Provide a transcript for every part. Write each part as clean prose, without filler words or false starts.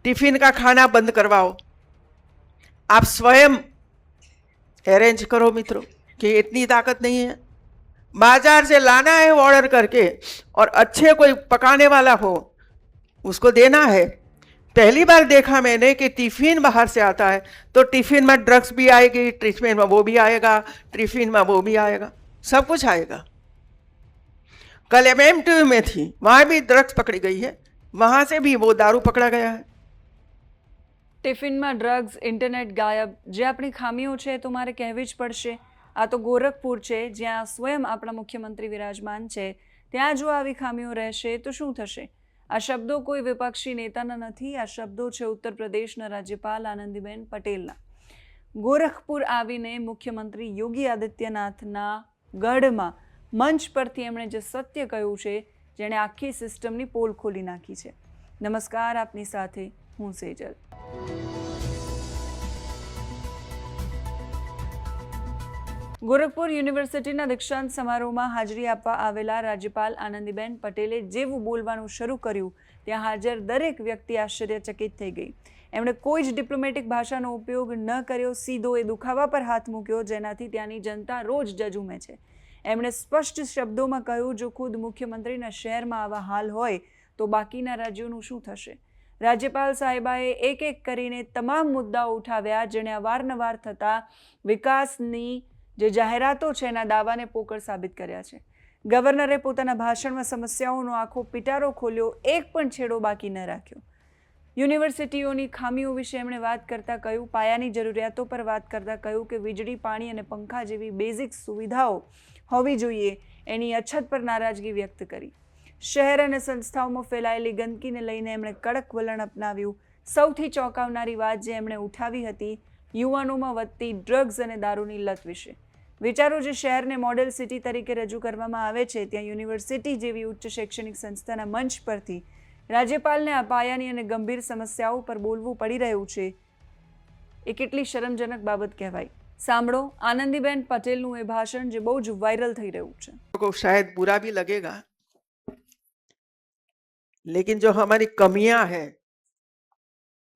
Tiffin का खाना बंद करवाओ, आप स्वयं अरेंज करो मित्रों, कि इतनी ताकत नहीं है। बाजार से लाना है ऑर्डर करके, और अच्छे कोई पकाने वाला हो उसको देना है। पहली बार देखा मैंने कि टिफिन बाहर से आता है, तो टिफिन में ड्रग्स भी आएगी, टिफिन में वो भी आएगा, टिफिन में वो भी आएगा, सब कुछ आएगा। कल एमएमटीयू में थी, वहां भी ड्रग्स पकड़ी गई है, वहां से भी वो दारू पकड़ा गया है। ટિફિનમાં ડ્રગ્સ, ઇન્ટરનેટ ગાયબ, જે આપણી ખામીઓ છે તો મારે કહેવી જ પડશે. આ તો ગોરખપુર છે, જ્યાં સ્વયં આપણા મુખ્યમંત્રી વિરાજમાન છે. ત્યાં જો આવી ખામીઓ રહેશે તો શું થશે? આ શબ્દો કોઈ વિપક્ષી નેતાના નથી, આ શબ્દો છે ઉત્તર પ્રદેશના રાજ્યપાલ આનંદીબેન પટેલના. ગોરખપુર આવીને મુખ્યમંત્રી યોગી આદિત્યનાથના ગઢમાં મંચ પરથી એમણે જે સત્ય કહ્યું છે, જેણે આખી સિસ્ટમની પોલ ખોલી નાખી છે. નમસ્કાર, આપની સાથે હું સેજલ. ગોરખપુર યુનિવર્સિટીના દીક્ષાંત સમારોહમાં હાજરી આપવા આવેલા રાજ્યપાલ આનંદીબેન પટેલે જેવું બોલવાનું શરૂ કર્યું, ત્યાં હાજર દરેક વ્યક્તિ આશ્ચર્યચકિત થઈ ગઈ. એમણે કોઈ જ ડિપ્લોમેટિક ભાષાનો ઉપયોગ ન કર્યો, સીધો એ દુખાવા પર હાથ મૂક્યો, જેનાથી ત્યાંની જનતા રોજ જજુમે છે. એમણે સ્પષ્ટ શબ્દોમાં કહ્યું, જો ખુદ મુખ્યમંત્રીના શહેરમાં આવા હાલ હોય તો બાકીના રાજ્યોનું શું થશે? રાજ્યપાલ સાહેબાએ એક એક કરીને તમામ મુદ્દાઓ ઉઠાવ્યા, જેણે અવારનવાર થતા વિકાસની જે જાહેરાતો છે એના દાવાને પોકળ સાબિત કર્યા છે. ગવર્નરે પોતાના ભાષણમાં સમસ્યાઓનો આખો પિટારો ખોલ્યો, એક પણ છેડો બાકી ન રાખ્યો. યુનિવર્સિટીઓની ખામીઓ વિશે એમણે વાત કરતા કહ્યું, પાયાની જરૂરિયાતો પર વાત કરતા કહ્યું કે વીજળી, પાણી અને પંખા જેવી બેઝિક સુવિધાઓ હોવી જોઈએ, એની અછત પર નારાજગી વ્યક્ત કરી. શહેર અને સંસ્થાઓમાં ફેલાયેલી ગંદકીને લઈને એમણે કડક વલણ અપનાવ્યું. સૌથી ચોંકાવનારી વાત જે એમણે ઉઠાવી હતી, યુવાનોમાં વધતી ડ્રગ્સ અને દારૂની લત વિશે. વિચારો, જે શહેરને મોડેલ સિટી તરીકે રજૂ કરવામાં આવે છે, ત્યાં યુનિવર્સિટી જેવી ઉચ્ચ શૈક્ષણિક સંસ્થાના મંચ પરથી રાજ્યપાલને આ પાયાની અને ગંભીર સમસ્યાઓ પર બોલવું પડી રહ્યું છે, એ કેટલી શરમજનક બાબત કહેવાય. સાંભળો આનંદીબેન પટેલનું એ ભાષણ, જે બહુ જ વાયરલ થઈ રહ્યું છે. को शायद बुरा भी लगेगा, लेकिन जो हमारी कमियां हैं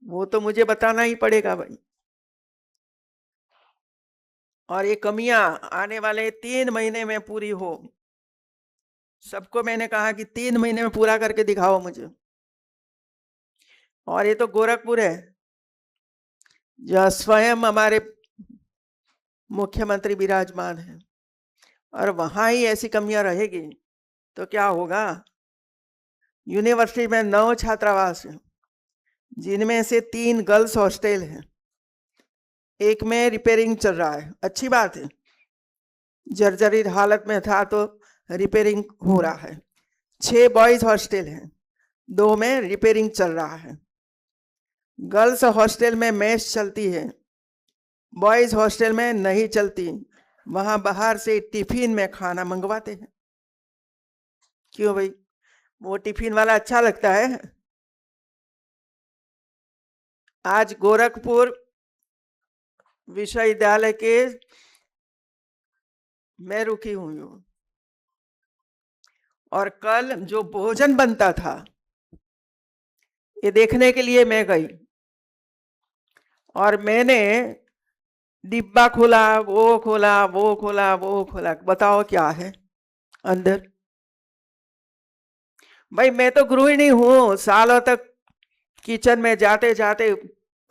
वो तो मुझे बताना ही पड़ेगा भाई। और ये कमियां आने वाले 3 महीने में पूरी हो। सबको मैंने कहा कि 3 महीने में पूरा करके दिखाओ मुझे। और ये तो गोरखपुर है, जहाँ स्वयं हमारे मुख्यमंत्री विराजमान है, और वहां ही ऐसी कमियां रहेगी तो क्या होगा? यूनिवर्सिटी में 9 छात्रावास हैं, जिनमें से 3 गर्ल्स हॉस्टल हैं, एक में रिपेयरिंग चल रहा है, अच्छी बात है, जर्जरित हालत में था तो रिपेयरिंग हो रहा है। 6 बॉयज हॉस्टल हैं, 2 में रिपेयरिंग चल रहा है। गर्ल्स हॉस्टल में मेस चलती है, बॉयज हॉस्टल में नहीं चलती, वहां बाहर से टिफिन में खाना मंगवाते हैं। क्यों भाई, वो टिफिन वाला अच्छा लगता है? आज गोरखपुर विश्वविद्यालय के मैं रुकी हुई हूँ, और कल जो भोजन बनता था ये देखने के लिए मैं गई, और मैंने डिब्बा खोला, वो खोला, वो खोला, वो खोला, बताओ क्या है अंदर? भाई मैं तो गृहिणी हूं, सालों तक किचन में जाते जाते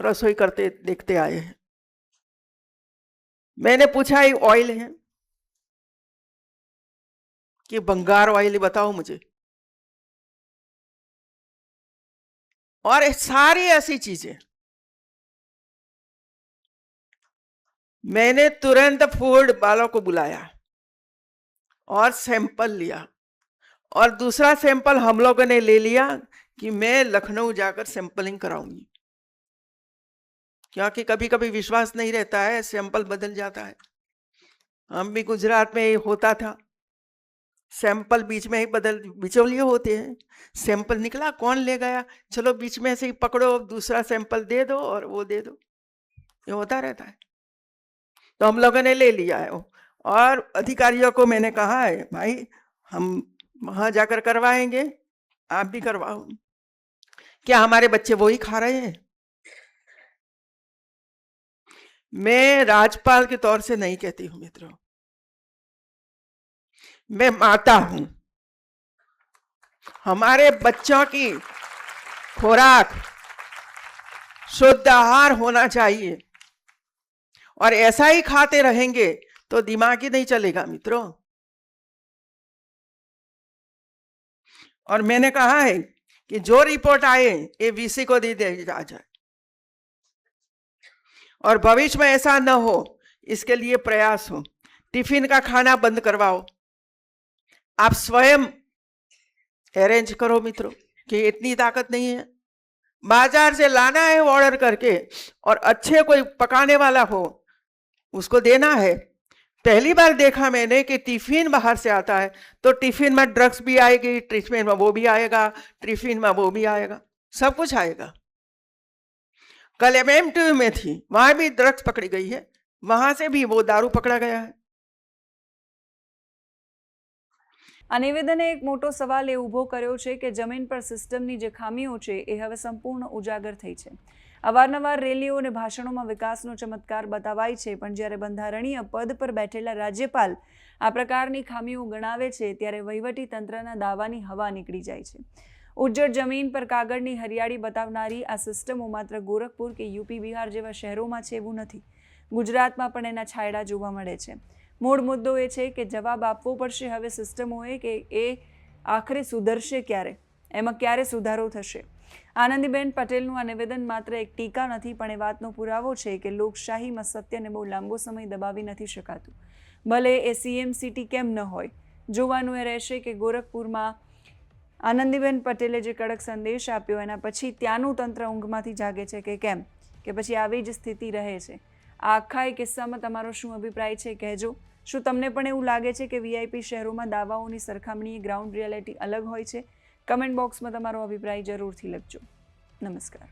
रसोई करते देखते आए हैं। मैंने पूछा ये ऑयल है कि बंगार ऑयल, बताओ मुझे। और सारी ऐसी चीजें मैंने तुरंत फूड वालों को बुलाया और सैंपल लिया, और दूसरा सैंपल हम लोगों ने ले लिया कि मैं लखनऊ जाकर सैंपलिंग कराऊंगी, क्योंकि कभी कभी विश्वास नहीं रहता है, सैंपल बदल जाता है। हम भी गुजरात में होता था, सैंपल बीच में ही बिचौलिए होते हैं, सैंपल निकला कौन ले गया, चलो बीच में से ही पकड़ो, दूसरा सैंपल दे दो और वो दे दो, ये होता रहता है। तो हम लोगों ने ले लिया है, और अधिकारियों को मैंने कहा है भाई हम वहां जाकर करवाएंगे, आप भी करवाओ। क्या हमारे बच्चे वही खा रहे हैं? मैं राज्यपाल के तौर से नहीं कहती हूं मित्रों, मैं माता हूं। हमारे बच्चों की खुराक शुद्ध आहार होना चाहिए, और ऐसा ही खाते रहेंगे तो दिमाग ही नहीं चलेगा मित्रों। और मैंने कहा है कि जो रिपोर्ट आए ये वीसी को दे दिया जाए, और भविष्य में ऐसा न हो इसके लिए प्रयास हो। टिफिन का खाना बंद करवाओ, आप स्वयं अरेंज करो मित्रों, कि इतनी ताकत नहीं है, बाजार से लाना है ऑर्डर करके, और अच्छे कोई पकाने वाला हो उसको देना है। पहली बार देखा मैंने कि टिफिन बाहर से आता है तो टिफिन में ड्रग्स भी आएगी, टिफिन में वो भी आएगा, टिफिन में वो भी आएगा, सब कुछ आएगा। कल एमएमटीयू में थी, वहां भी ड्रग्स पकड़ी गई है, वहां से भी वो दारू पकड़ा गया है। આ નિવેદને એક મોટો સવાલ એ ઊભો કર્યો છે કે જમીન પર સિસ્ટમની જે ખામીઓ છે એ હવે સંપૂર્ણ ઉજાગર થઈ છે. અવારનવાર રેલીઓ અને ભાષણોમાં વિકાસનો ચમત્કાર બતાવાય છે, પણ જ્યારે બંધારણીય પદ પર બેઠેલા રાજ્યપાલ આ પ્રકારની ખામીઓ ગણાવે છે ત્યારે વહીવટી તંત્રના દાવાની હવા નીકળી જાય છે. ઉજ્જડ જમીન પર કાગળની હરિયાળી બતાવનારી આ સિસ્ટમો માત્ર ગોરખપુર કે યુપી બિહાર જેવા શહેરોમાં છે એવું નથી. ગુજરાતમાં પણ એના છાંયડા જોવા મળે છે. મૂળ મુદ્દો એ છે કે જવાબ આપવો પડશે હવે સિસ્ટમોએ કે એ આખરે સુધરશે ક્યારે, એમાં ક્યારે સુધારો થશે. આનંદીબેન પટેલનું આ નિવેદન માત્ર એક ટીકા નથી, પણ એ વાતનો પુરાવો છે કે લોકશાહીમાં સત્યને બહુ લાંબો સમય દબાવી નથી શકાતું, ભલે એ સીએમ સિટી કેમ ન હોય. જોવાનું એ રહેશે કે ગોરખપુરમાં આનંદીબેન પટેલે જે કડક સંદેશ આપ્યો એના પછી ત્યાંનું તંત્ર ઊંઘમાંથી જાગે છે કે કેમ, કે પછી આવી જ સ્થિતિ રહે છે. આ આખા એ કિસ્સામાં તમારો શું અભિપ્રાય છે કહેજો. શું તમને પણ એવું લાગે છે કે વીઆઈપી શહેરોમાં દાવાઓની સરખામણીએ ગ્રાઉન્ડ રિયાલિટી અલગ હોય છે? કમેન્ટ બોક્સમાં તમારો અભિપ્રાય જરૂરથી લખજો. નમસ્કાર.